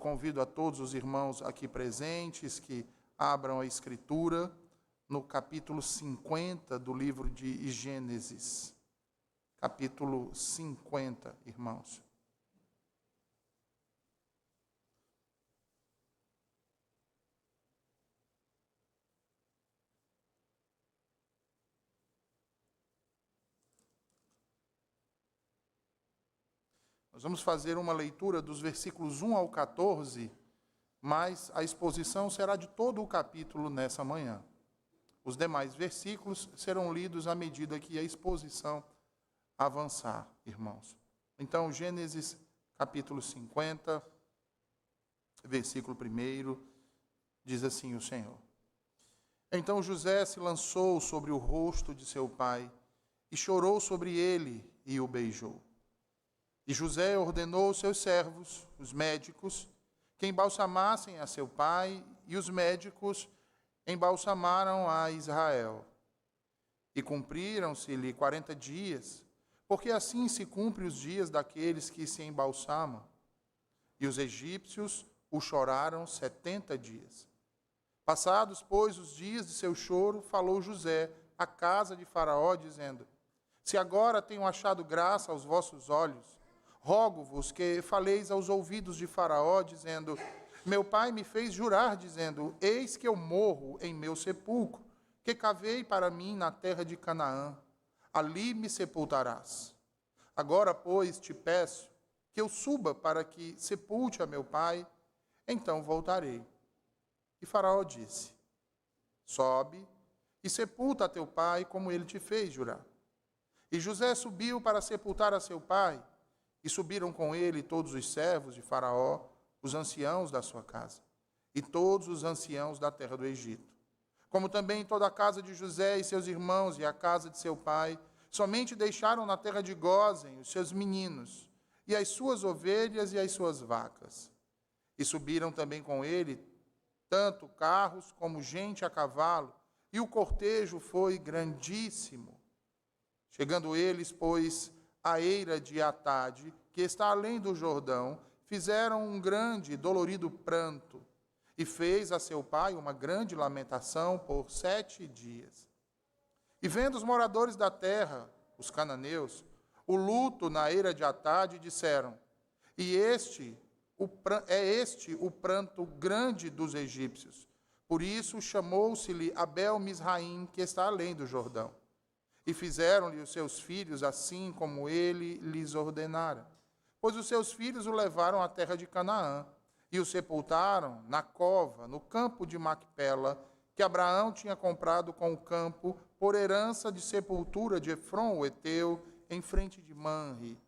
convido a todos os irmãos aqui presentes que abram a Escritura no capítulo 50 do livro de Gênesis. Capítulo 50, irmãos. Nós vamos fazer uma leitura dos versículos 1 ao 14, mas a exposição será de todo o capítulo nessa manhã. Os demais versículos serão lidos à medida que a exposição avançar, irmãos. Então, Gênesis capítulo 50, versículo 1, diz assim o Senhor. Então José se lançou sobre o rosto de seu pai e chorou sobre ele e o beijou. E José ordenou aos seus servos, os médicos, que embalsamassem a seu pai, e os médicos embalsamaram a Israel. E cumpriram-se-lhe 40 dias, porque assim se cumprem os dias daqueles que se embalsamam. E os egípcios o choraram 70 dias. Passados, pois, os dias de seu choro, falou José à casa de Faraó, dizendo: Se agora tenho achado graça aos vossos olhos, rogo-vos que faleis aos ouvidos de Faraó, dizendo: Meu pai me fez jurar, dizendo: Eis que eu morro em meu sepulcro, que cavei para mim na terra de Canaã. Ali me sepultarás. Agora, pois, te peço que eu suba para que sepulte a meu pai, então voltarei. E Faraó disse: Sobe e sepulta a teu pai, como ele te fez jurar. E José subiu para sepultar a seu pai, e subiram com ele todos os servos de Faraó, os anciãos da sua casa, e todos os anciãos da terra do Egito, como também toda a casa de José e seus irmãos e a casa de seu pai. Somente deixaram na terra de Gósen os seus meninos, e as suas ovelhas e as suas vacas. E subiram também com ele tanto carros como gente a cavalo, e o cortejo foi grandíssimo. Chegando eles, pois, à eira de Atade, que está além do Jordão, fizeram um grande e dolorido pranto, e fez a seu pai uma grande lamentação por 7 dias. E vendo os moradores da terra, os cananeus, o luto na eira de Atade, disseram: este o pranto grande dos egípcios. Por isso chamou-se-lhe Abel-Misraim, que está além do Jordão. E fizeram-lhe os seus filhos assim como ele lhes ordenara. Pois os seus filhos o levaram à terra de Canaã, e o sepultaram na cova, no campo de Macpela, que Abraão tinha comprado com o campo, por herança de sepultura de Efron, o heteu, em frente de Manre.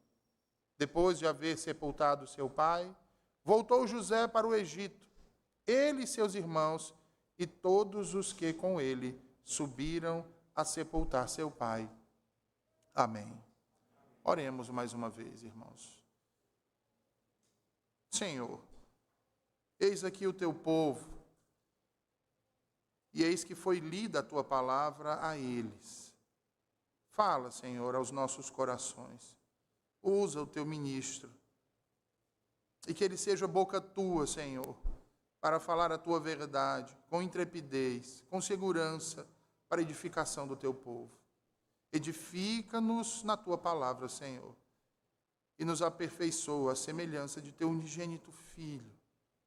Depois de haver sepultado seu pai, voltou José para o Egito, ele e seus irmãos, e todos os que com ele subiram a sepultar seu pai. Amém. Oremos mais uma vez, irmãos. Senhor, eis aqui o teu povo, e eis que foi lida a tua palavra a eles. Fala, Senhor, aos nossos corações. Usa o teu ministro, e que ele seja boca tua, Senhor, para falar a tua verdade, com intrepidez, com segurança, para a edificação do teu povo. Edifica-nos na tua palavra, Senhor, e nos aperfeiçoa a semelhança de teu unigênito Filho,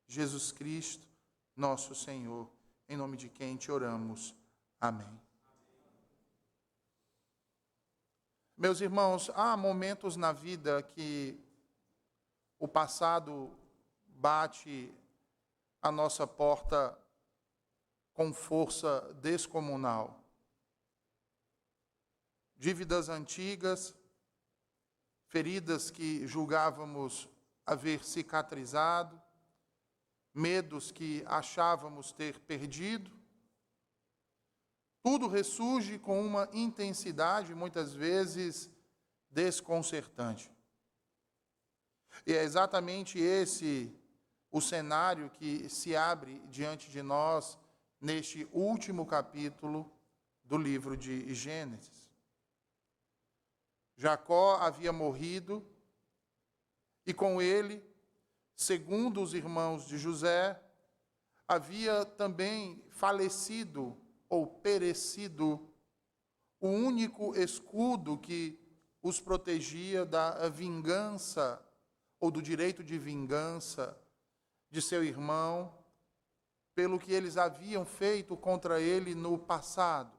Jesus Cristo, nosso Senhor, em nome de quem te oramos. Amém. Meus irmãos, há momentos na vida que o passado bate a nossa porta com força descomunal. Dívidas antigas, feridas que julgávamos haver cicatrizado, medos que achávamos ter perdido. Tudo ressurge com uma intensidade, muitas vezes, desconcertante. E é exatamente esse o cenário que se abre diante de nós neste último capítulo do livro de Gênesis. Jacó havia morrido e com ele Segundo os irmãos de José, havia também falecido ou perecido o único escudo que os protegia da vingança ou do direito de vingança de seu irmão, pelo que eles haviam feito contra ele no passado.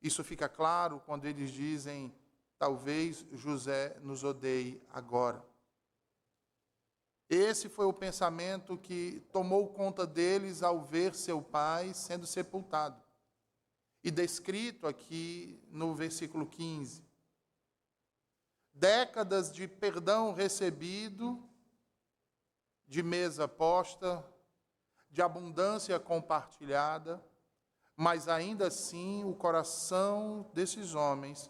Isso fica claro quando eles dizem: talvez José nos odeie agora. Esse foi o pensamento que tomou conta deles ao ver seu pai sendo sepultado. E descrito aqui no versículo 15. Décadas de perdão recebido, de mesa posta, de abundância compartilhada, mas ainda assim o coração desses homens,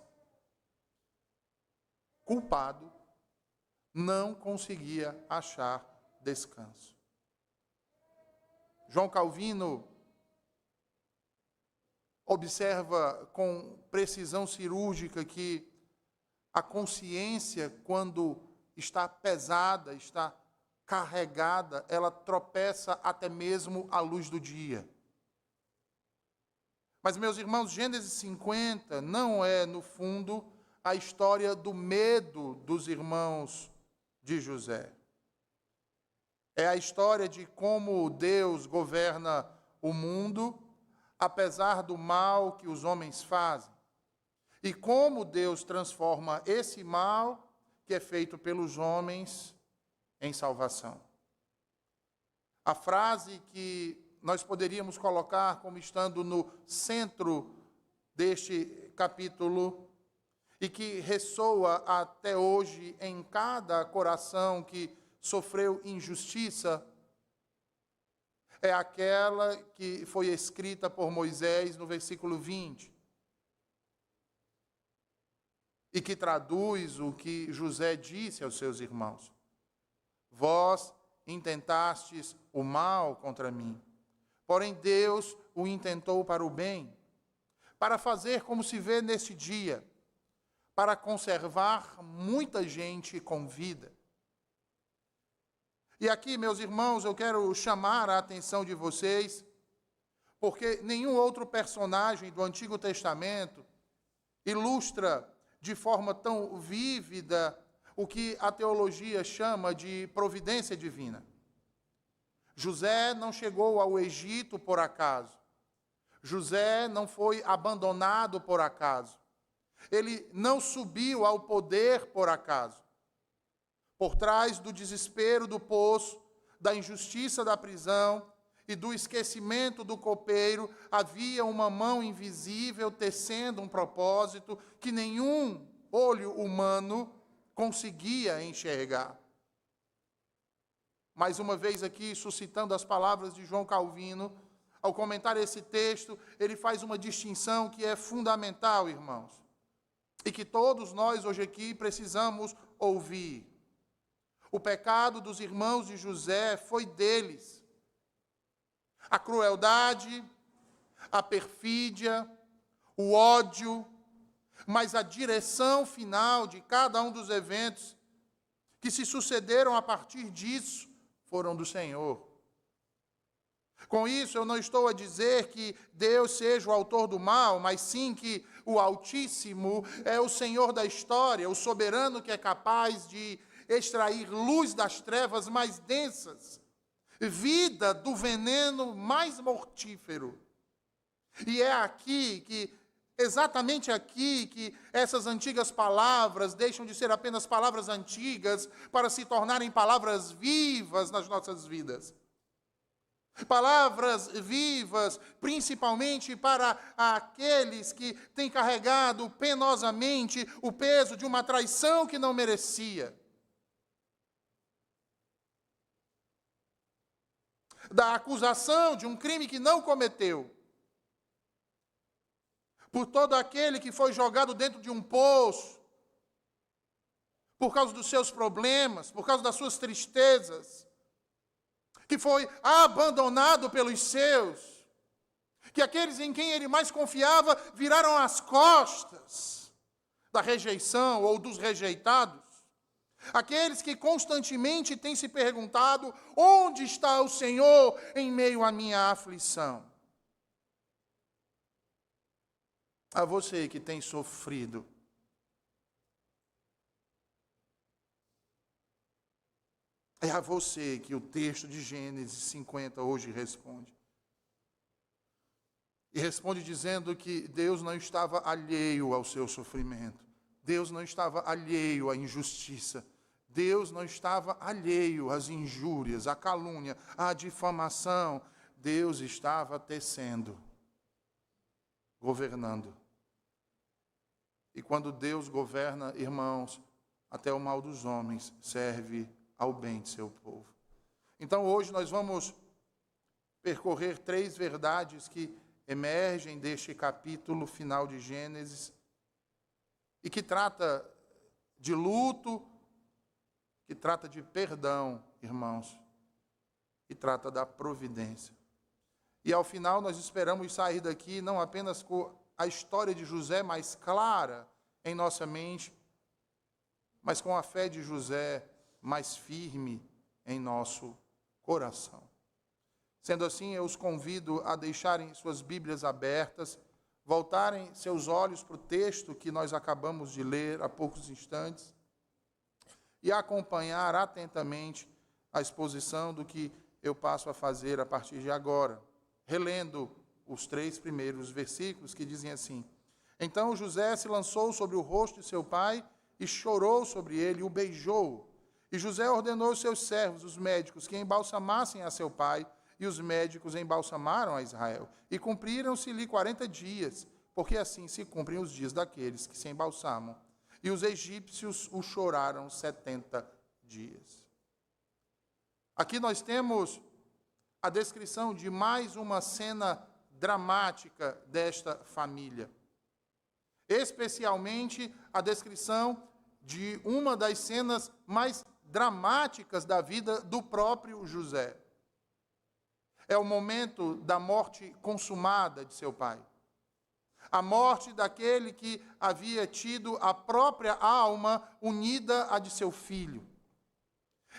culpado, não conseguia achar descanso. João Calvino observa com precisão cirúrgica que a consciência, quando está pesada, está carregada, ela tropeça até mesmo à luz do dia. Mas, meus irmãos, Gênesis 50 não é, no fundo, a história do medo dos irmãos de José. É a história de como Deus governa o mundo, apesar do mal que os homens fazem. E como Deus transforma esse mal que é feito pelos homens em salvação. A frase que nós poderíamos colocar como estando no centro deste capítulo e que ressoa até hoje em cada coração que sofreu injustiça, é aquela que foi escrita por Moisés no versículo 20. E que traduz o que José disse aos seus irmãos: vós intentastes o mal contra mim, porém Deus o intentou para o bem, para fazer como se vê neste dia, para conservar muita gente com vida. E aqui, meus irmãos, eu quero chamar a atenção de vocês, porque nenhum outro personagem do Antigo Testamento ilustra de forma tão vívida o que a teologia chama de providência divina. José não chegou ao Egito por acaso. José não foi abandonado por acaso. Ele não subiu ao poder por acaso. Por trás do desespero do poço, da injustiça da prisão e do esquecimento do copeiro, havia uma mão invisível tecendo um propósito que nenhum olho humano conseguia enxergar. Mais uma vez aqui, suscitando as palavras de João Calvino, ao comentar esse texto, ele faz uma distinção que é fundamental, irmãos, e que todos nós hoje aqui precisamos ouvir. O pecado dos irmãos de José foi deles. A crueldade, a perfídia, o ódio, mas a direção final de cada um dos eventos que se sucederam a partir disso foram do Senhor. Com isso, eu não estou a dizer que Deus seja o autor do mal, mas sim que o Altíssimo é o Senhor da história, o soberano que é capaz de extrair luz das trevas mais densas, vida do veneno mais mortífero. E é aqui que, exatamente aqui, que essas antigas palavras deixam de ser apenas palavras antigas para se tornarem palavras vivas nas nossas vidas. Palavras vivas, principalmente para aqueles que têm carregado penosamente o peso de uma traição que não merecia. Da acusação de um crime que não cometeu. Por todo aquele que foi jogado dentro de um poço, por causa dos seus problemas, por causa das suas tristezas, que foi abandonado pelos seus, que aqueles em quem ele mais confiava viraram as costas da rejeição ou dos rejeitados, Aqueles que constantemente têm se perguntado: onde está o Senhor em meio à minha aflição? A você que tem sofrido, é a você que o texto de Gênesis 50 hoje responde. E responde dizendo que Deus não estava alheio ao seu sofrimento. Deus não estava alheio à injustiça. Deus não estava alheio às injúrias, à calúnia, à difamação. Deus estava tecendo, governando. E quando Deus governa, irmãos, até o mal dos homens serve ao bem de seu povo. Então hoje nós vamos percorrer 3 verdades que emergem deste capítulo final de Gênesis e que trata de luto, que trata de perdão, irmãos, e trata da providência. E ao final nós esperamos sair daqui não apenas com a história de José mais clara em nossa mente, mas com a fé de José mais firme em nosso coração. Sendo assim, eu os convido a deixarem suas Bíblias abertas, voltarem seus olhos para o texto que nós acabamos de ler há poucos instantes e acompanhar atentamente a exposição do que eu passo a fazer a partir de agora, relendo os 3 primeiros versículos que dizem assim: Então José se lançou sobre o rosto de seu pai e chorou sobre ele e o beijou. E José ordenou aos seus servos, os médicos, que embalsamassem a seu pai, e os médicos embalsamaram a Israel. E cumpriram-se-lhe 40 dias, porque assim se cumprem os dias daqueles que se embalsamam. E os egípcios o choraram 70 dias. Aqui nós temos a descrição de mais uma cena dramática desta família. Especialmente a descrição de uma das cenas mais dramáticas da vida do próprio José. É o momento da morte consumada de seu pai. A morte daquele que havia tido a própria alma unida à de seu filho.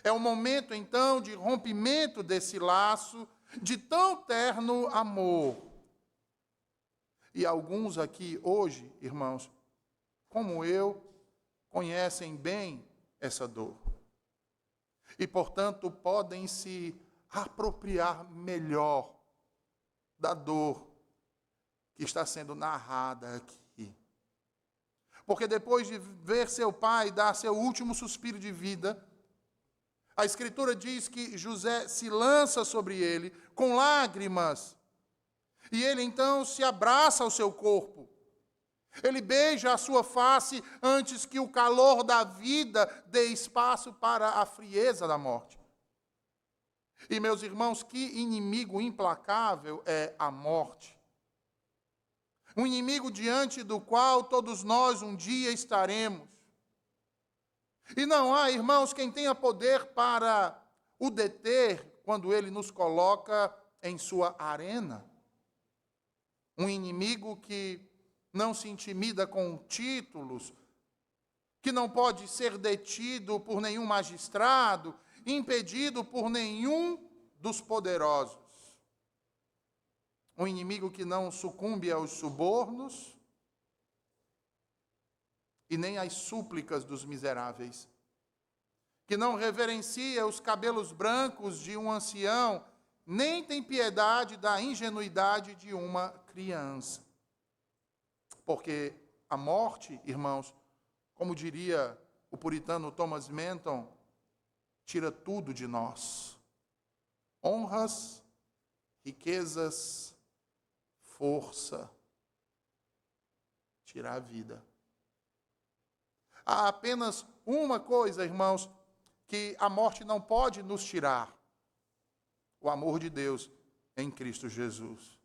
É o momento, então, de rompimento desse laço de tão terno amor. E alguns aqui hoje, irmãos, como eu, conhecem bem essa dor. E, portanto, podem se apropriar melhor da dor que está sendo narrada aqui. Porque depois de ver seu pai dar seu último suspiro de vida, a Escritura diz que José se lança sobre ele com lágrimas, e ele então se abraça ao seu corpo. Ele beija a sua face antes que o calor da vida dê espaço para a frieza da morte. E, meus irmãos, que inimigo implacável é a morte. Um inimigo diante do qual todos nós um dia estaremos. E não há, irmãos, quem tenha poder para o deter quando ele nos coloca em sua arena. Um inimigo que não se intimida com títulos, que não pode ser detido por nenhum magistrado, impedido por nenhum dos poderosos. Um inimigo que não sucumbe aos subornos e nem às súplicas dos miseráveis. Que não reverencia os cabelos brancos de um ancião, nem tem piedade da ingenuidade de uma criança. Porque a morte, irmãos, como diria o puritano Thomas Menton, tira tudo de nós. Honras, riquezas, força. Tira a vida. Há apenas uma coisa, irmãos, que a morte não pode nos tirar: o amor de Deus em Cristo Jesus.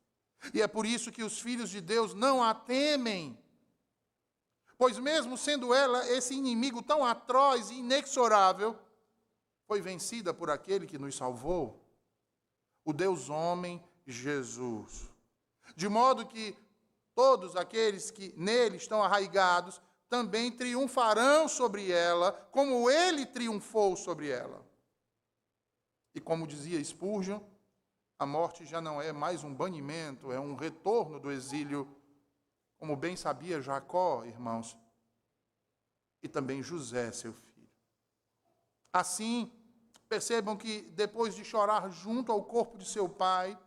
E é por isso que os filhos de Deus não a temem, pois mesmo sendo ela esse inimigo tão atroz e inexorável, foi vencida por aquele que nos salvou, o Deus homem Jesus. De modo que todos aqueles que nele estão arraigados também triunfarão sobre ela, como ele triunfou sobre ela. E como dizia Spurgeon, a morte já não é mais um banimento, é um retorno do exílio, como bem sabia Jacó, irmãos, e também José, seu filho. Assim, percebam que depois de chorar junto ao corpo de seu pai,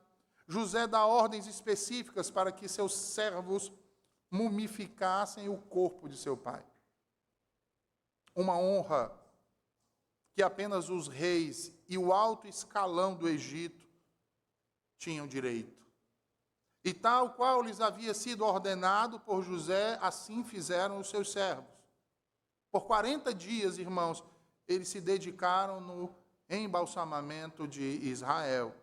José dá ordens específicas para que seus servos mumificassem o corpo de seu pai. Uma honra que apenas os reis e o alto escalão do Egito tinham direito. E tal qual lhes havia sido ordenado por José, assim fizeram os seus servos. Por 40 dias, irmãos, eles se dedicaram no embalsamamento de Israel.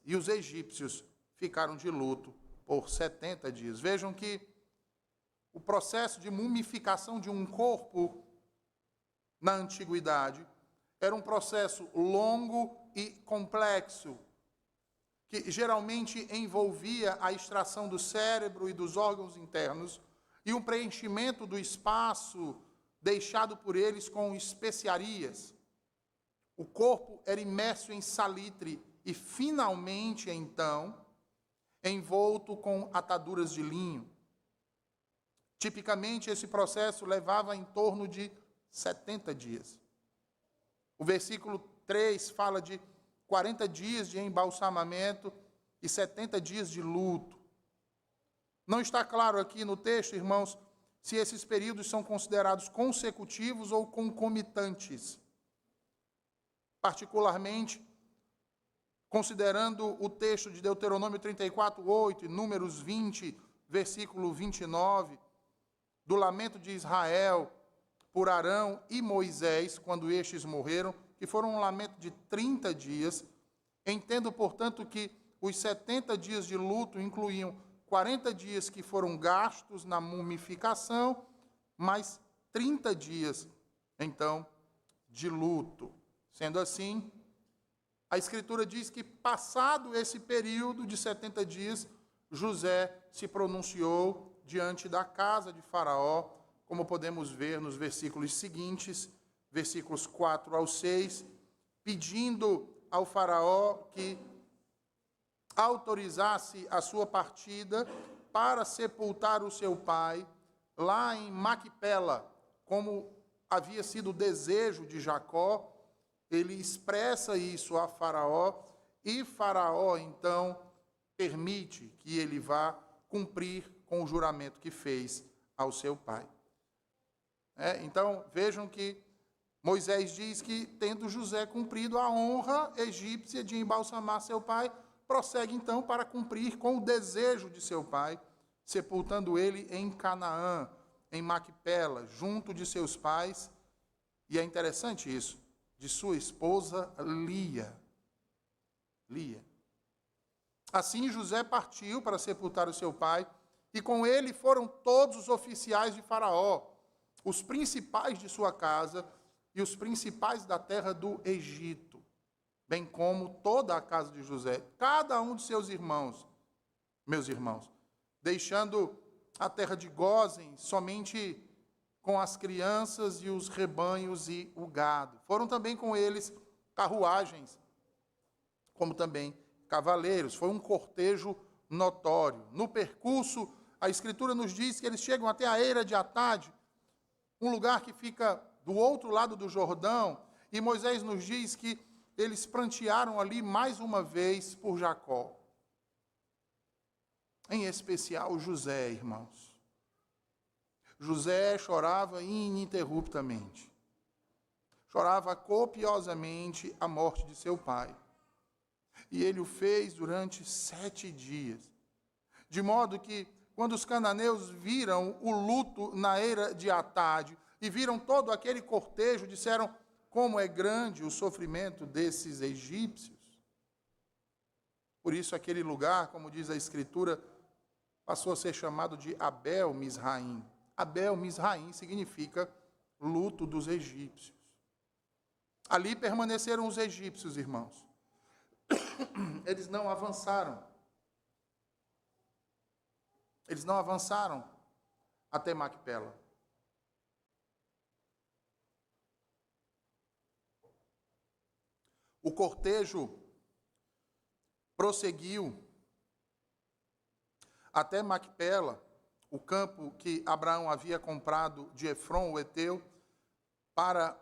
E os egípcios ficaram de luto por 70 dias. Vejam que o processo de mumificação de um corpo na antiguidade era um processo longo e complexo, que geralmente envolvia a extração do cérebro e dos órgãos internos e um preenchimento do espaço deixado por eles com especiarias. O corpo era imerso em salitre e, finalmente, então, envolto com ataduras de linho. Tipicamente, esse processo levava em torno de 70 dias. O versículo 3 fala de 40 dias de embalsamamento e 70 dias de luto. Não está claro aqui no texto, irmãos, se esses períodos são considerados consecutivos ou concomitantes. Particularmente, considerando o texto de Deuteronômio 34:8 e Números 20, versículo 29, do lamento de Israel por Arão e Moisés, quando estes morreram, que foram um lamento de 30 dias, entendo, portanto, que os 70 dias de luto incluíam 40 dias que foram gastos na mumificação, mais 30 dias, então, de luto. Sendo assim, a Escritura diz que, passado esse período de 70 dias, José se pronunciou diante da casa de Faraó, como podemos ver nos versículos seguintes, versículos 4 ao 6, pedindo ao Faraó que autorizasse a sua partida para sepultar o seu pai lá em Maquipela, como havia sido o desejo de Jacó. Ele expressa isso a Faraó, e Faraó, então, permite que ele vá cumprir com o juramento que fez ao seu pai. Então, vejam que Moisés diz que, tendo José cumprido a honra egípcia de embalsamar seu pai, prossegue, então, para cumprir com o desejo de seu pai, sepultando ele em Canaã, em Maquipela, junto de seus pais, e é interessante isso, de sua esposa Lia. Assim, José partiu para sepultar o seu pai, e com ele foram todos os oficiais de Faraó, os principais de sua casa e os principais da terra do Egito, bem como toda a casa de José, cada um de seus irmãos, meus irmãos, deixando a terra de Gósen somente com as crianças e os rebanhos e o gado. Foram também com eles carruagens, como também cavaleiros. Foi um cortejo notório. No percurso, a Escritura nos diz que eles chegam até a eira de Atade, um lugar que fica do outro lado do Jordão, e Moisés nos diz que eles prantearam ali mais uma vez por Jacó. Em especial José, irmãos. José chorava ininterruptamente. Chorava copiosamente a morte de seu pai. E ele o fez durante 7 dias. De modo que, quando os cananeus viram o luto na eira de Atade e viram todo aquele cortejo, disseram: como é grande o sofrimento desses egípcios. Por isso aquele lugar, como diz a Escritura, passou a ser chamado de Abel Misraim. Abel Misraim significa luto dos egípcios. Ali permaneceram os egípcios, irmãos. Eles não avançaram. Eles não avançaram até Maquipela. O cortejo prosseguiu até Macpela, o campo que Abraão havia comprado de Efron, o heteu, para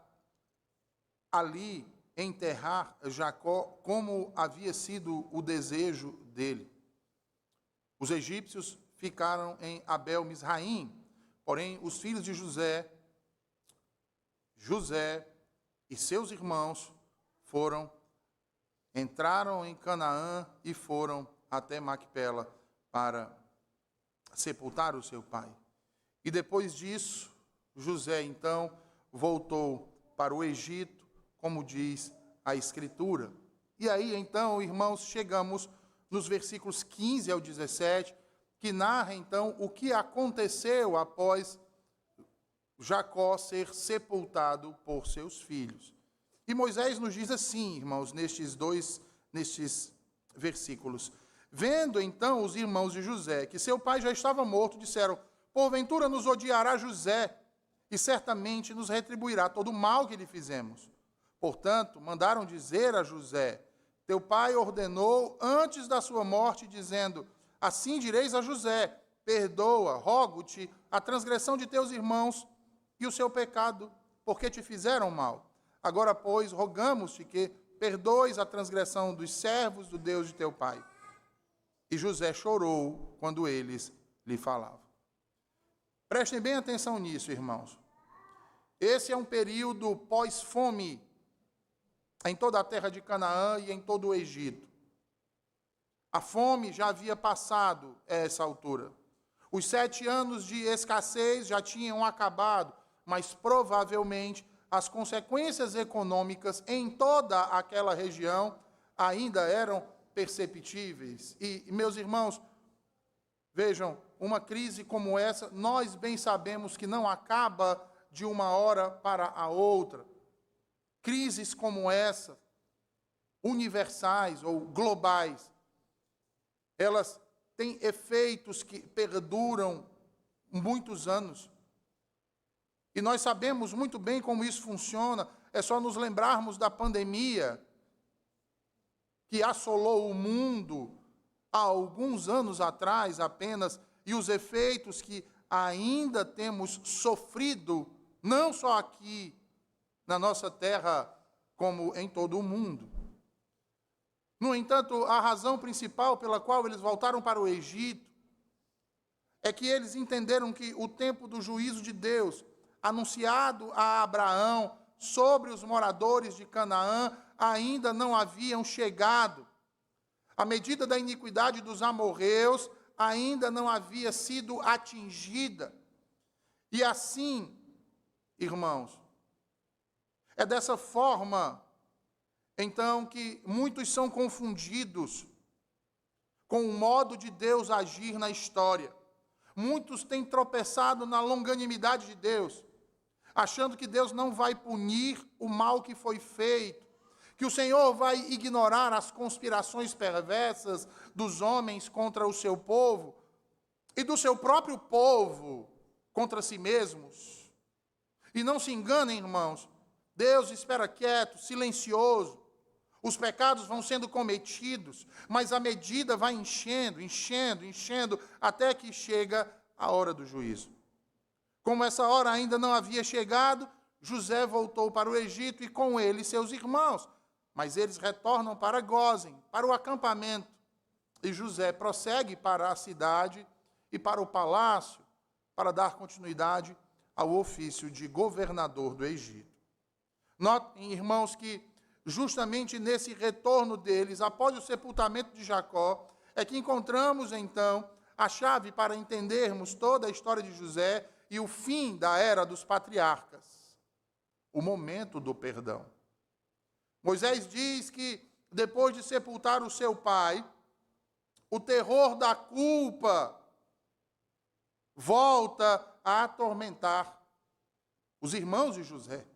ali enterrar Jacó, como havia sido o desejo dele. Os egípcios ficaram em Abel-Misraim, porém os filhos de José e seus irmãos entraram em Canaã e foram até Macpela para sepultar o seu pai. E depois disso, José então voltou para o Egito, como diz a Escritura. E aí então, irmãos, chegamos nos versículos 15 ao 17, que narra então o que aconteceu após Jacó ser sepultado por seus filhos. E Moisés nos diz assim, irmãos, nestes versículos: vendo então os irmãos de José que seu pai já estava morto, disseram: porventura nos odiará José, e certamente nos retribuirá todo o mal que lhe fizemos. Portanto, mandaram dizer a José: teu pai ordenou antes da sua morte, dizendo: assim direis a José: perdoa, rogo-te, a transgressão de teus irmãos e o seu pecado, porque te fizeram mal. Agora, pois, rogamos-te que perdoes a transgressão dos servos do Deus de teu pai. E José chorou quando eles lhe falavam. Prestem bem atenção nisso, irmãos. Esse é um período pós-fome em toda a terra de Canaã e em todo o Egito. A fome já havia passado a essa altura. Os 7 anos de escassez já tinham acabado, mas provavelmente as consequências econômicas em toda aquela região ainda eram perceptíveis. E, meus irmãos, vejam, uma crise como essa, nós bem sabemos que não acaba de uma hora para a outra. Crises como essa, universais ou globais, elas têm efeitos que perduram muitos anos. E nós sabemos muito bem como isso funciona, é só nos lembrarmos da pandemia que assolou o mundo há alguns anos atrás apenas, e os efeitos que ainda temos sofrido, não só aqui na nossa terra, como em todo o mundo. No entanto, a razão principal pela qual eles voltaram para o Egito é que eles entenderam que o tempo do juízo de Deus, anunciado a Abraão sobre os moradores de Canaã, ainda não haviam chegado. A medida da iniquidade dos amorreus ainda não havia sido atingida. E assim, irmãos, é dessa forma, então, que muitos são confundidos com o modo de Deus agir na história. Muitos têm tropeçado na longanimidade de Deus, achando que Deus não vai punir o mal que foi feito, que o Senhor vai ignorar as conspirações perversas dos homens contra o seu povo e do seu próprio povo contra si mesmos. E não se enganem, irmãos, Deus espera quieto, silencioso. Os pecados vão sendo cometidos, mas a medida vai enchendo, até que chega a hora do juízo. Como essa hora ainda não havia chegado, José voltou para o Egito e com ele seus irmãos. Mas eles retornam para Gósen, para o acampamento. E José prossegue para a cidade e para o palácio, para dar continuidade ao ofício de governador do Egito. Notem, irmãos, que justamente nesse retorno deles, após o sepultamento de Jacó, é que encontramos, então, a chave para entendermos toda a história de José e o fim da era dos patriarcas, o momento do perdão. Moisés diz que, depois de sepultar o seu pai, o terror da culpa volta a atormentar os irmãos de José.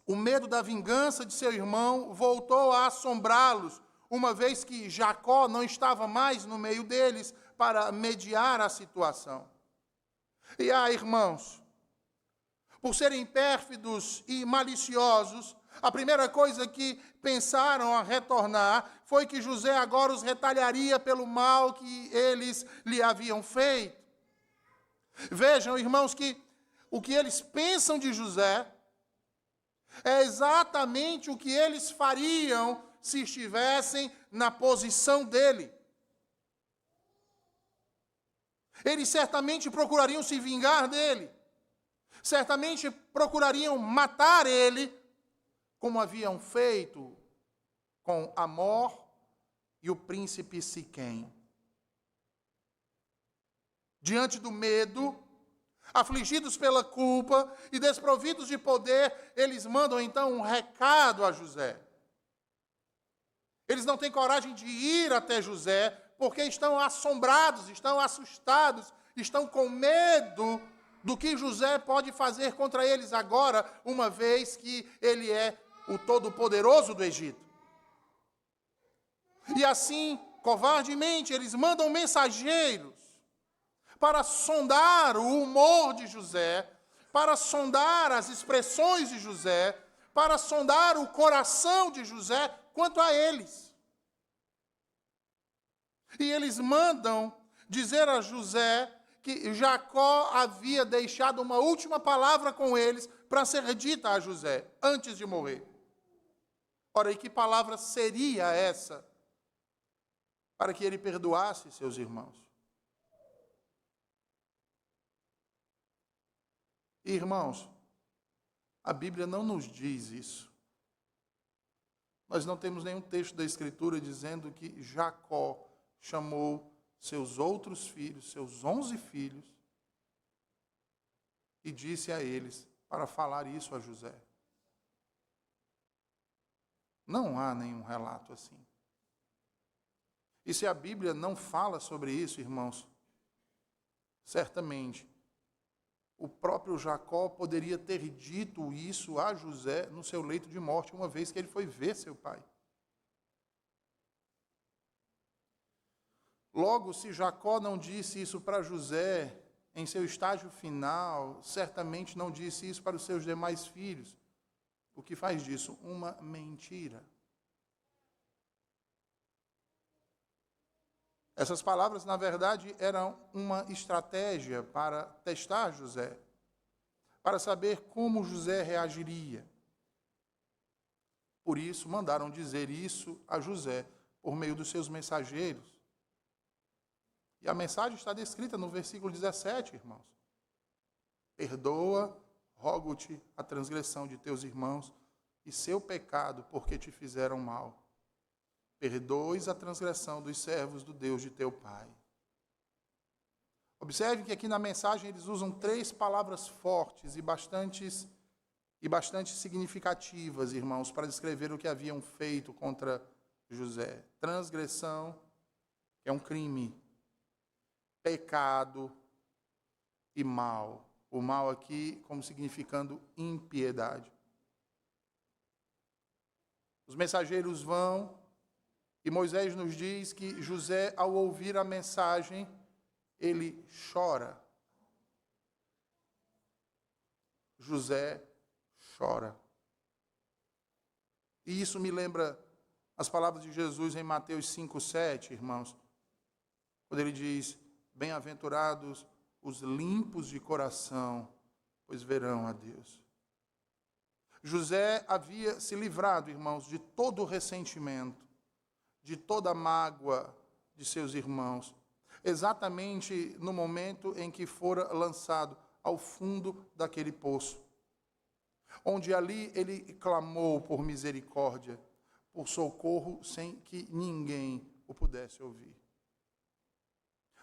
O medo da vingança de seu irmão voltou a assombrá-los, uma vez que Jacó não estava mais no meio deles para mediar a situação. E irmãos, por serem pérfidos e maliciosos, a primeira coisa que pensaram a retornar foi que José agora os retalharia pelo mal que eles lhe haviam feito. Vejam, irmãos, que o que eles pensam de José é exatamente o que eles fariam se estivessem na posição dele. Eles certamente procurariam se vingar dele. Certamente procurariam matar ele, como haviam feito com Amor e o príncipe Siquém. Diante do medo, afligidos pela culpa e desprovidos de poder, eles mandam então um recado a José. Eles não têm coragem de ir até José, porque estão assombrados, estão assustados, estão com medo do que José pode fazer contra eles agora, uma vez que ele é o Todo-Poderoso do Egito. E assim, covardemente, eles mandam mensageiros para sondar o humor de José, para sondar as expressões de José, para sondar o coração de José quanto a eles. E eles mandam dizer a José que Jacó havia deixado uma última palavra com eles para ser dita a José, antes de morrer. Ora, e que palavra seria essa para que ele perdoasse seus irmãos? Irmãos, a Bíblia não nos diz isso. Nós não temos nenhum texto da Escritura dizendo que Jacó chamou seus outros filhos, seus 11 filhos, e disse a eles para falar isso a José. Não há nenhum relato assim. E se a Bíblia não fala sobre isso, irmãos, certamente o próprio Jacó poderia ter dito isso a José no seu leito de morte, uma vez que ele foi ver seu pai. Logo, se Jacó não disse isso para José em seu estágio final, certamente não disse isso para os seus demais filhos. O que faz disso uma mentira. Essas palavras, na verdade, eram uma estratégia para testar José, para saber como José reagiria. Por isso, mandaram dizer isso a José por meio dos seus mensageiros. E a mensagem está descrita no versículo 17, irmãos. Perdoa, rogo-te a transgressão de teus irmãos e seu pecado, porque te fizeram mal. Perdoes a transgressão dos servos do Deus de teu pai. Observe que aqui na mensagem eles usam 3 palavras fortes e bastante significativas, irmãos, para descrever o que haviam feito contra José. Transgressão, que é um crime. Pecado e mal. O mal aqui como significando impiedade. Os mensageiros vão e Moisés nos diz que José, ao ouvir a mensagem, ele chora. José chora. E isso me lembra as palavras de Jesus em Mateus 5:7, irmãos, quando ele diz: bem-aventurados os limpos de coração, pois verão a Deus. José havia se livrado, irmãos, de todo o ressentimento, de toda a mágoa de seus irmãos, exatamente no momento em que fora lançado ao fundo daquele poço, onde ali ele clamou por misericórdia, por socorro, sem que ninguém o pudesse ouvir.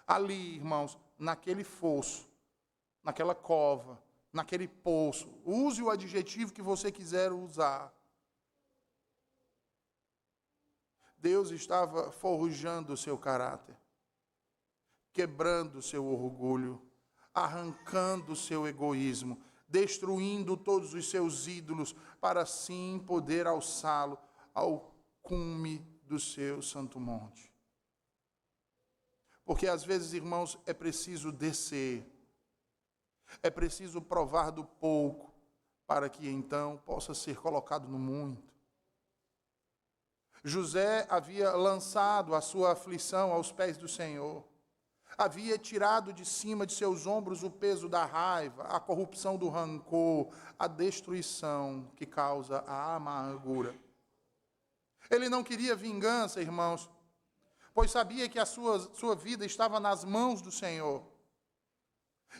Ali, irmãos, naquele fosso, naquela cova, naquele poço, use o adjetivo que você quiser usar, Deus estava forjando o seu caráter, quebrando o seu orgulho, arrancando o seu egoísmo, destruindo todos os seus ídolos, para assim poder alçá-lo ao cume do seu santo monte. Porque às vezes, irmãos, é preciso descer, é preciso provar do pouco, para que então possa ser colocado no muito. José havia lançado a sua aflição aos pés do Senhor. Havia tirado de cima de seus ombros o peso da raiva, a corrupção do rancor, a destruição que causa a amargura. Ele não queria vingança, irmãos, pois sabia que a sua vida estava nas mãos do Senhor.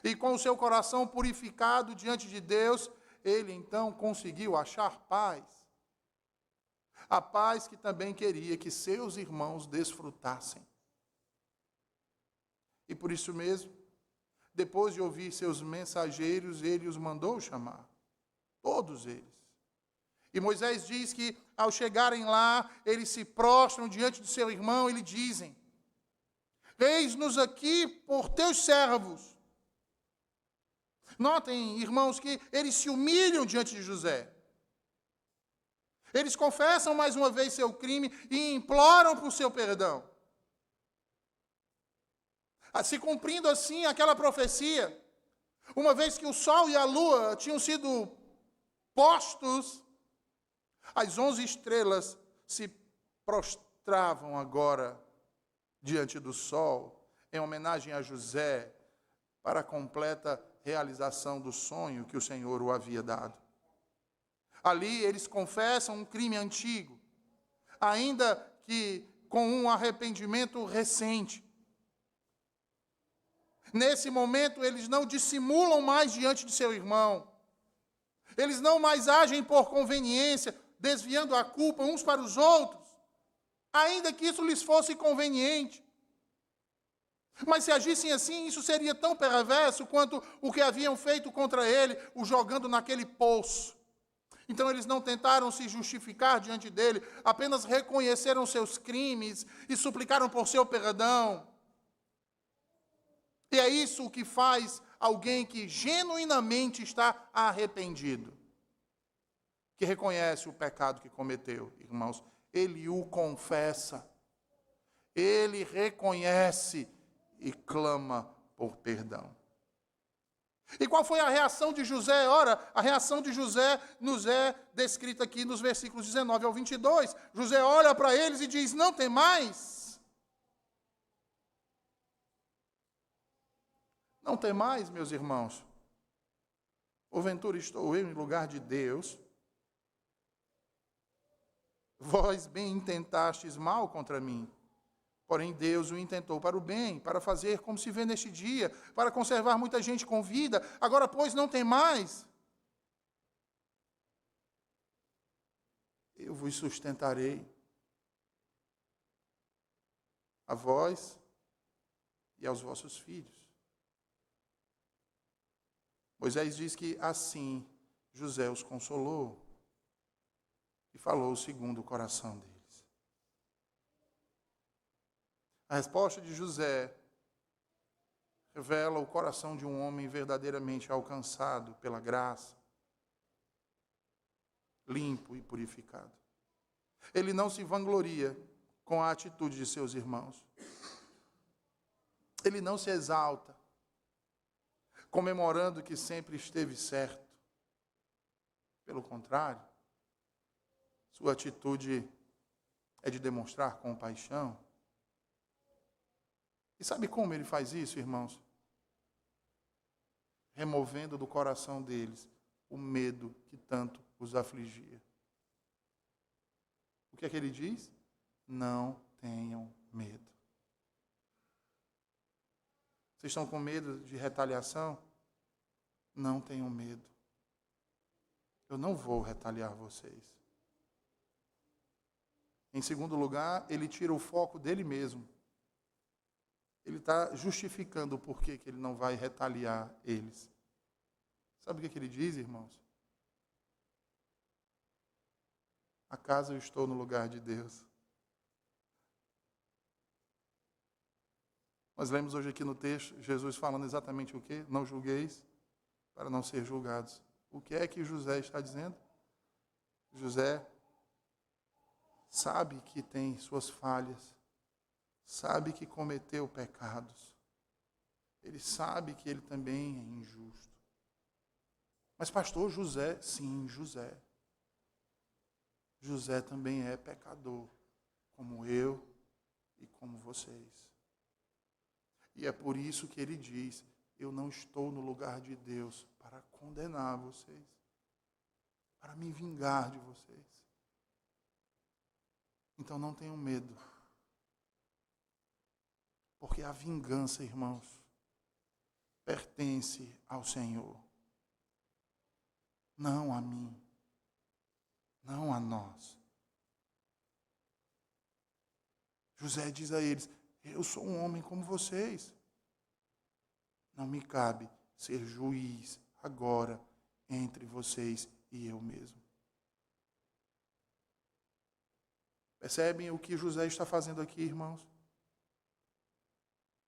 E com o seu coração purificado diante de Deus, ele então conseguiu achar paz. A paz que também queria que seus irmãos desfrutassem. E por isso mesmo, depois de ouvir seus mensageiros, ele os mandou chamar. Todos eles. E Moisés diz que, ao chegarem lá, eles se prostram diante de seu irmão e lhe dizem: eis-nos aqui por teus servos. Notem, irmãos, que eles se humilham diante de José. Eles confessam mais uma vez seu crime e imploram por seu perdão. Se cumprindo assim aquela profecia, uma vez que o sol e a lua tinham sido postos, as 11 estrelas se prostravam agora diante do sol, em homenagem a José, para a completa realização do sonho que o Senhor o havia dado. Ali eles confessam um crime antigo, ainda que com um arrependimento recente. Nesse momento, eles não dissimulam mais diante de seu irmão. Eles não mais agem por conveniência, desviando a culpa uns para os outros, ainda que isso lhes fosse conveniente. Mas se agissem assim, isso seria tão perverso quanto o que haviam feito contra ele, o jogando naquele poço. Então eles não tentaram se justificar diante dele, apenas reconheceram seus crimes e suplicaram por seu perdão. E é isso que faz alguém que genuinamente está arrependido, que reconhece o pecado que cometeu, irmãos. Ele o confessa, ele reconhece e clama por perdão. E qual foi a reação de José? Ora, a reação de José nos é descrita aqui nos versículos 19 ao 22. José olha para eles e diz: não temais. Não temais, meus irmãos. Porventura estou eu em lugar de Deus. Vós bem intentastes mal contra mim. Porém, Deus o intentou para o bem, para fazer como se vê neste dia, para conservar muita gente com vida. Agora, pois, não temais. Eu vos sustentarei. A vós e aos vossos filhos. Moisés diz que assim José os consolou e falou segundo o coração deles. A resposta de José revela o coração de um homem verdadeiramente alcançado pela graça, limpo e purificado. Ele não se vangloria com a atitude de seus irmãos. Ele não se exalta, comemorando que sempre esteve certo. Pelo contrário, sua atitude é de demonstrar compaixão. E sabe como ele faz isso, irmãos? Removendo do coração deles o medo que tanto os afligia. O que é que ele diz? Não tenham medo. Vocês estão com medo de retaliação? Não tenham medo. Eu não vou retaliar vocês. Em segundo lugar, ele tira o foco dele mesmo. Ele está justificando o porquê que ele não vai retaliar eles. Sabe o que ele diz, irmãos? Acaso eu estou no lugar de Deus? Nós lemos hoje aqui no texto, Jesus falando exatamente o quê? Não julgueis, para não ser julgados. O que é que José está dizendo? José sabe que tem suas falhas, sabe que cometeu pecados, ele sabe que ele também é injusto. Mas pastor, José, sim, José. José também é pecador, como eu e como vocês. E é por isso que ele diz, eu não estou no lugar de Deus para condenar vocês, para me vingar de vocês. Então não tenham medo. Porque a vingança, irmãos, pertence ao Senhor. Não a mim. Não a nós. José diz a eles, eu sou um homem como vocês. Não me cabe ser juiz agora entre vocês e eu mesmo. Percebem o que José está fazendo aqui, irmãos?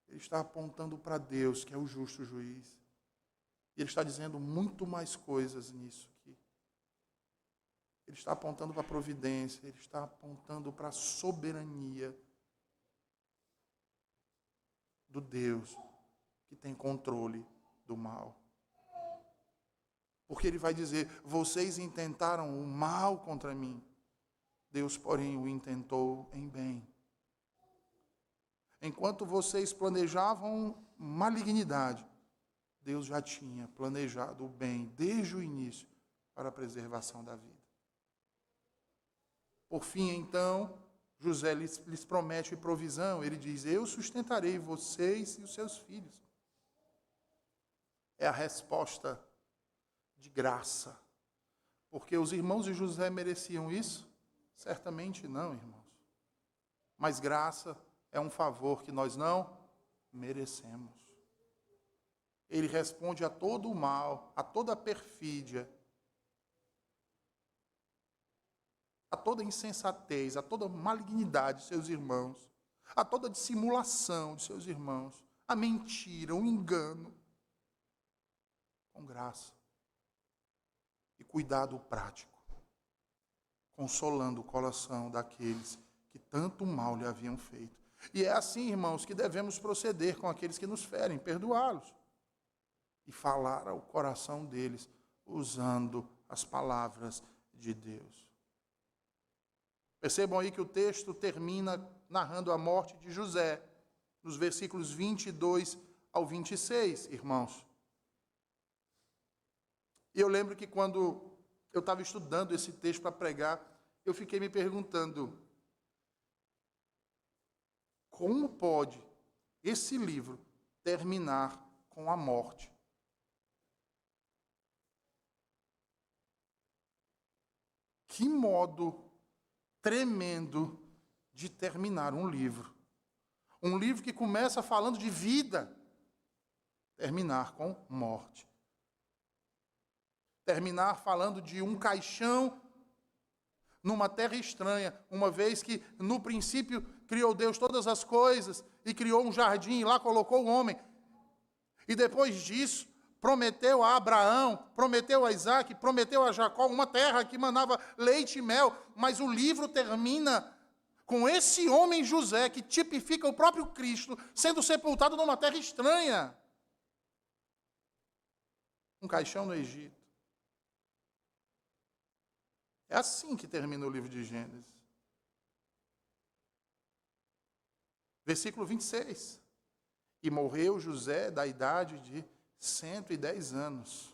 Ele está apontando para Deus, que é o justo juiz. E ele está dizendo muito mais coisas nisso aqui. Ele está apontando para a providência, ele está apontando para a soberania do Deus que tem controle do mal. Porque ele vai dizer, vocês intentaram o mal contra mim, Deus, porém, o intentou em bem. Enquanto vocês planejavam malignidade, Deus já tinha planejado o bem desde o início para a preservação da vida. Por fim, então, José lhes promete provisão. Ele diz, eu sustentarei vocês e os seus filhos. É a resposta de graça. Porque os irmãos de José mereciam isso? Certamente não, irmãos. Mas graça é um favor que nós não merecemos. Ele responde a todo o mal, a toda a perfídia, a toda insensatez, a toda malignidade de seus irmãos, a toda dissimulação de seus irmãos, a mentira, o engano, com graça e cuidado prático, consolando o coração daqueles que tanto mal lhe haviam feito. E é assim, irmãos, que devemos proceder com aqueles que nos ferem, perdoá-los e falar ao coração deles, usando as palavras de Deus. Percebam aí que o texto termina narrando a morte de José, nos versículos 22 ao 26, irmãos. E eu lembro que quando eu estava estudando esse texto para pregar, eu fiquei me perguntando, como pode esse livro terminar com a morte? Que modo tremendo de terminar um livro. Um livro que começa falando de vida, terminar com morte. Terminar falando de um caixão numa terra estranha, uma vez que no princípio criou Deus todas as coisas e criou um jardim e lá colocou o homem. E depois disso, prometeu a Abraão, prometeu a Isaac, prometeu a Jacó uma terra que manava leite e mel, mas o livro termina com esse homem José, que tipifica o próprio Cristo, sendo sepultado numa terra estranha. Um caixão no Egito. É assim que termina o livro de Gênesis. Versículo 26. E morreu José da idade de 110 anos.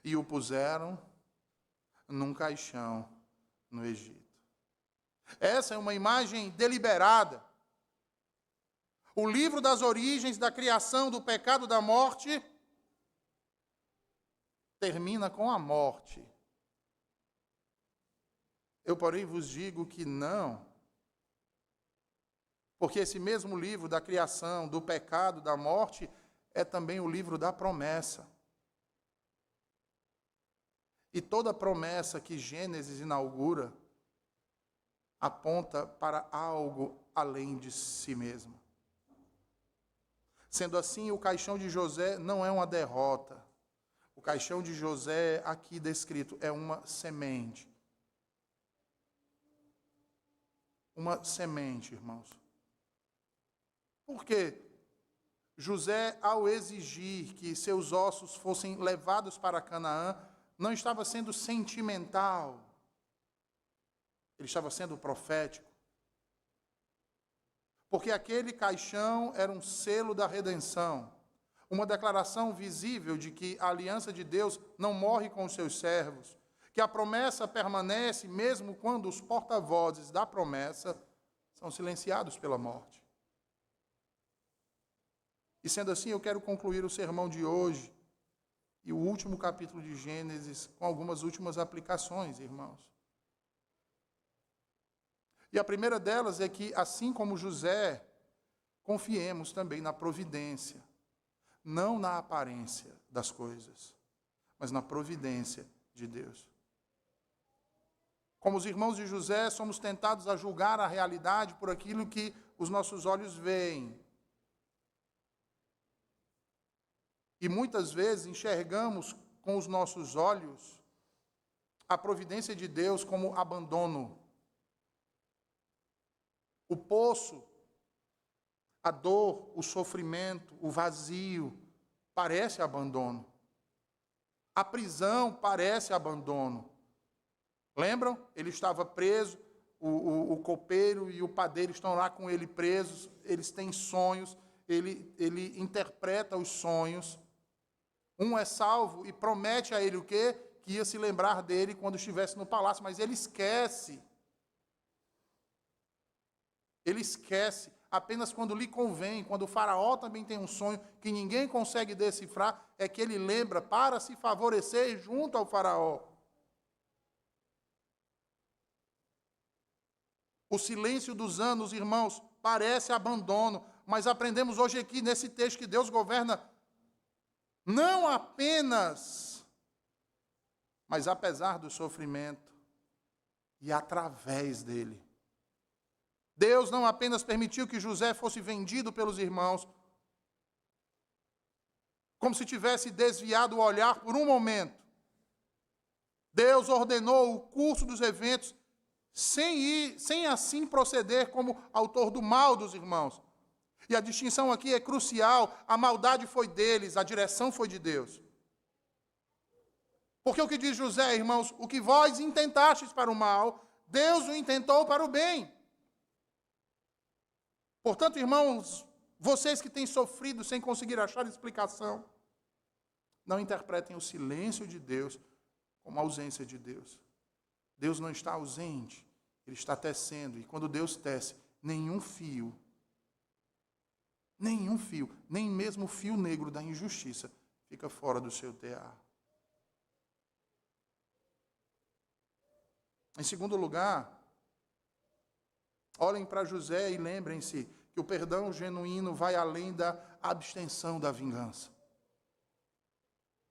E o puseram num caixão no Egito. Essa é uma imagem deliberada. O livro das origens da criação, do pecado, da morte, termina com a morte. Eu, porém, vos digo que não. Porque esse mesmo livro da criação, do pecado, da morte, é também o livro da promessa. E toda promessa que Gênesis inaugura aponta para algo além de si mesmo. Sendo assim, o caixão de José não é uma derrota. O caixão de José, aqui descrito, é uma semente. Uma semente, irmãos. Por que José, ao exigir que seus ossos fossem levados para Canaã, não estava sendo sentimental, ele estava sendo profético. Porque aquele caixão era um selo da redenção, uma declaração visível de que a aliança de Deus não morre com os seus servos, que a promessa permanece mesmo quando os porta-vozes da promessa são silenciados pela morte. E sendo assim, eu quero concluir o sermão de hoje e o último capítulo de Gênesis com algumas últimas aplicações, irmãos. E a primeira delas é que, assim como José, confiemos também na providência, não na aparência das coisas, mas na providência de Deus. Como os irmãos de José, somos tentados a julgar a realidade por aquilo que os nossos olhos veem. E muitas vezes enxergamos com os nossos olhos a providência de Deus como abandono. O poço, a dor, o sofrimento, o vazio, parece abandono. A prisão parece abandono. Lembram? Ele estava preso, o copeiro e o padeiro estão lá com ele presos, eles têm sonhos, ele interpreta os sonhos. Um é salvo e promete a ele o quê? Que ia se lembrar dele quando estivesse no palácio, mas ele esquece. Ele esquece apenas quando lhe convém, quando o faraó também tem um sonho que ninguém consegue decifrar, é que ele lembra para se favorecer junto ao faraó. O silêncio dos anos, irmãos, parece abandono, mas aprendemos hoje aqui nesse texto que Deus governa não apenas, mas apesar do sofrimento e através dele. Deus não apenas permitiu que José fosse vendido pelos irmãos, como se tivesse desviado o olhar por um momento. Deus ordenou o curso dos eventos sem assim proceder como autor do mal dos irmãos. E a distinção aqui é crucial, a maldade foi deles, a direção foi de Deus. Porque o que diz José, irmãos, o que vós intentastes para o mal, Deus o intentou para o bem. Portanto, irmãos, vocês que têm sofrido sem conseguir achar explicação, não interpretem o silêncio de Deus como ausência de Deus. Deus não está ausente, Ele está tecendo. E quando Deus tece, nenhum fio, nem mesmo o fio negro da injustiça fica fora do seu tear. Em segundo lugar, olhem para José e lembrem-se que o perdão genuíno vai além da abstenção da vingança.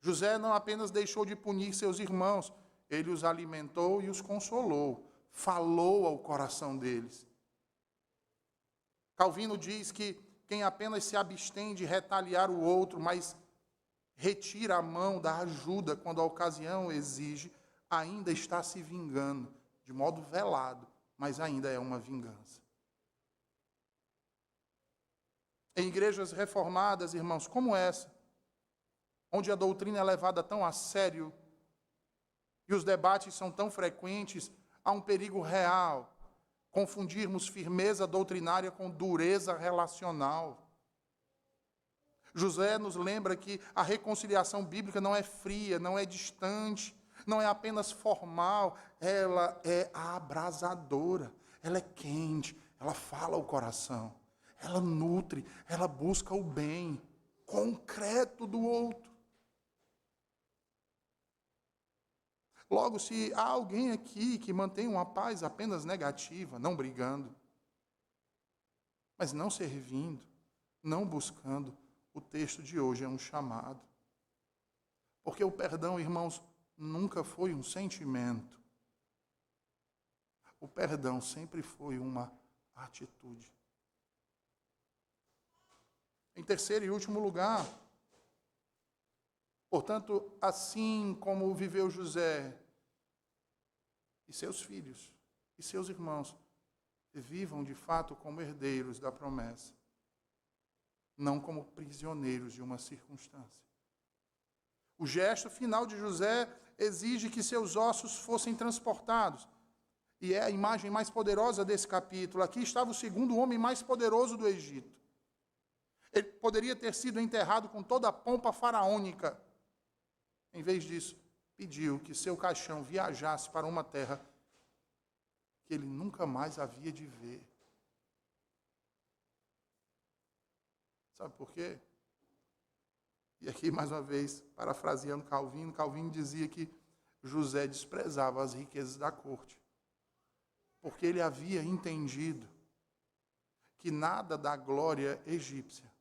José não apenas deixou de punir seus irmãos, ele os alimentou e os consolou, falou ao coração deles. Calvino diz que quem apenas se abstém de retaliar o outro, mas retira a mão da ajuda quando a ocasião exige, ainda está se vingando, de modo velado, mas ainda é uma vingança. Em igrejas reformadas, irmãos, como essa, onde a doutrina é levada tão a sério e os debates são tão frequentes, há um perigo real confundirmos firmeza doutrinária com dureza relacional. José nos lembra que a reconciliação bíblica não é fria, não é distante, não é apenas formal, ela é abrasadora, ela é quente, ela fala ao coração, ela nutre, ela busca o bem concreto do outro. Logo, se há alguém aqui que mantém uma paz apenas negativa, não brigando, mas não servindo, não buscando, o texto de hoje é um chamado. Porque o perdão, irmãos, nunca foi um sentimento. O perdão sempre foi uma atitude. Em terceiro e último lugar, portanto, assim como viveu José e seus filhos e seus irmãos, vivam de fato como herdeiros da promessa. não como prisioneiros de uma circunstância. O gesto final de José exige que seus ossos fossem transportados. E é a imagem mais poderosa desse capítulo. Aqui estava o segundo homem mais poderoso do Egito. Ele poderia ter sido enterrado com toda a pompa faraônica. Em vez disso, pediu que seu caixão viajasse para uma terra que ele nunca mais havia de ver. Sabe por quê? E aqui, mais uma vez, parafraseando Calvino, Calvino dizia que José desprezava as riquezas da corte, porque ele havia entendido que nada da glória egípcia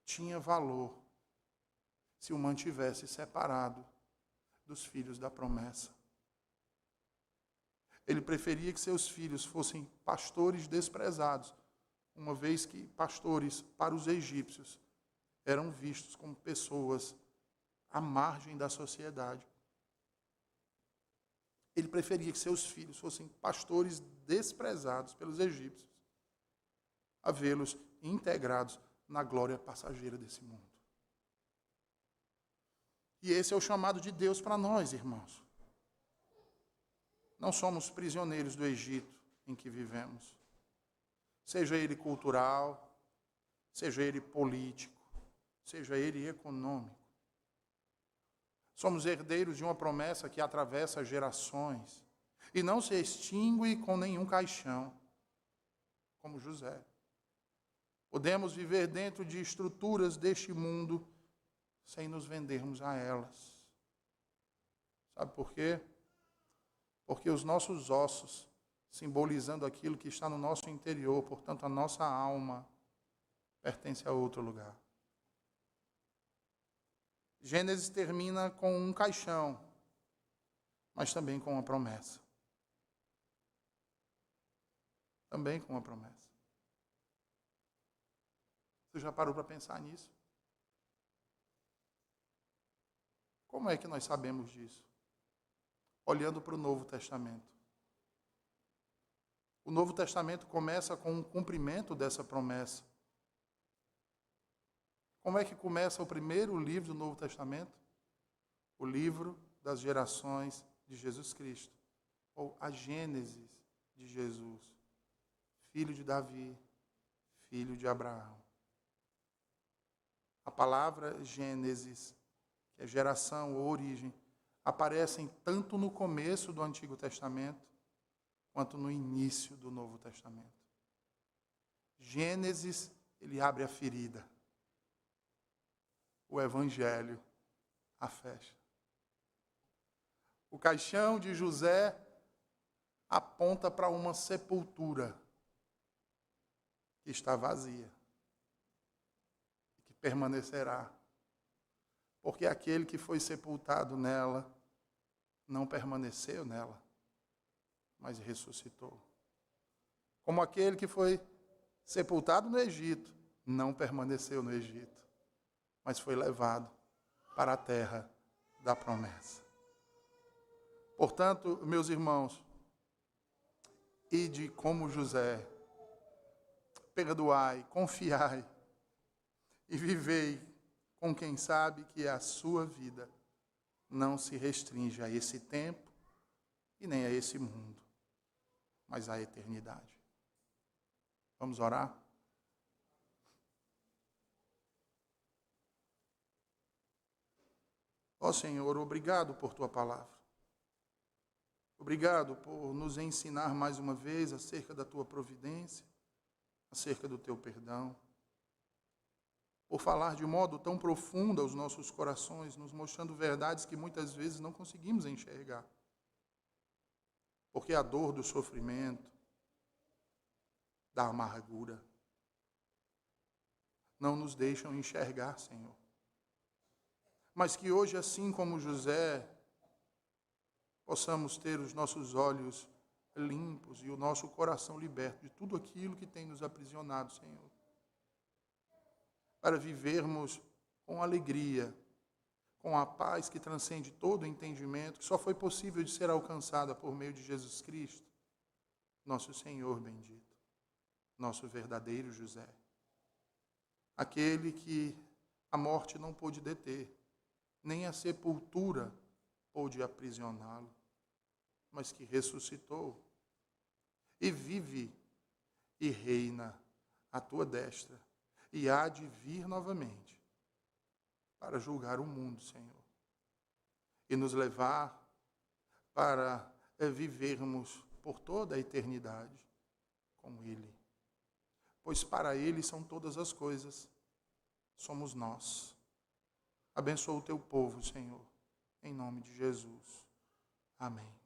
tinha valor se o mantivesse separado dos filhos da promessa. Ele preferia que seus filhos fossem pastores desprezados, uma vez que pastores, para os egípcios, eram vistos como pessoas à margem da sociedade. Ele preferia que seus filhos fossem pastores desprezados pelos egípcios, a vê-los integrados na glória passageira desse mundo. E esse é o chamado de Deus para nós, irmãos. Não somos prisioneiros do Egito em que vivemos, seja ele cultural, seja ele político, seja ele econômico. Somos herdeiros de uma promessa que atravessa gerações e não se extingue com nenhum caixão, como José. Podemos viver dentro de estruturas deste mundo sem nos vendermos a elas. Sabe por quê? Porque os nossos ossos, simbolizando aquilo que está no nosso interior, portanto a nossa alma, pertence a outro lugar. Gênesis termina com um caixão, mas também com uma promessa. Também com uma promessa. Você já parou para pensar nisso? Como é que nós sabemos disso? Olhando para o Novo Testamento. O Novo Testamento começa com um cumprimento dessa promessa. Como é que começa o primeiro livro do Novo Testamento? O livro das gerações de Jesus Cristo, ou a Gênesis de Jesus, filho de Davi, filho de Abraão. A palavra Gênesis, que é geração ou origem, aparecem tanto no começo do Antigo Testamento, quanto no início do Novo Testamento. Gênesis, ele abre a ferida. O Evangelho a fecha. O caixão de José aponta para uma sepultura que está vazia e que permanecerá. Porque aquele que foi sepultado nela não permaneceu nela, mas ressuscitou. Como aquele que foi sepultado no Egito não permaneceu no Egito, mas foi levado para a terra da promessa. Portanto, meus irmãos, ide como José, perdoai, confiai e vivei com quem sabe que a sua vida não se restringe a esse tempo e nem a esse mundo, mas à eternidade. Vamos orar? Ó Senhor, obrigado por tua palavra. Obrigado por nos ensinar mais uma vez acerca da tua providência, acerca do teu perdão. Por falar de modo tão profundo aos nossos corações, nos mostrando verdades que muitas vezes não conseguimos enxergar. Porque a dor do sofrimento, da amargura, não nos deixam enxergar, Senhor. Mas que hoje, assim como José, possamos ter os nossos olhos limpos e o nosso coração liberto de tudo aquilo que tem nos aprisionado, Senhor. Para vivermos com alegria, com a paz que transcende todo o entendimento, que só foi possível de ser alcançada por meio de Jesus Cristo, nosso Senhor bendito, nosso verdadeiro José. aquele que a morte não pôde deter, nem a sepultura pôde aprisioná-lo, mas que ressuscitou e vive e reina à tua destra, e há de vir novamente para julgar o mundo, Senhor, e nos levar para vivermos por toda a eternidade com Ele. Pois para Ele são todas as coisas, somos nós. Abençoa o teu povo, Senhor, em nome de Jesus. Amém.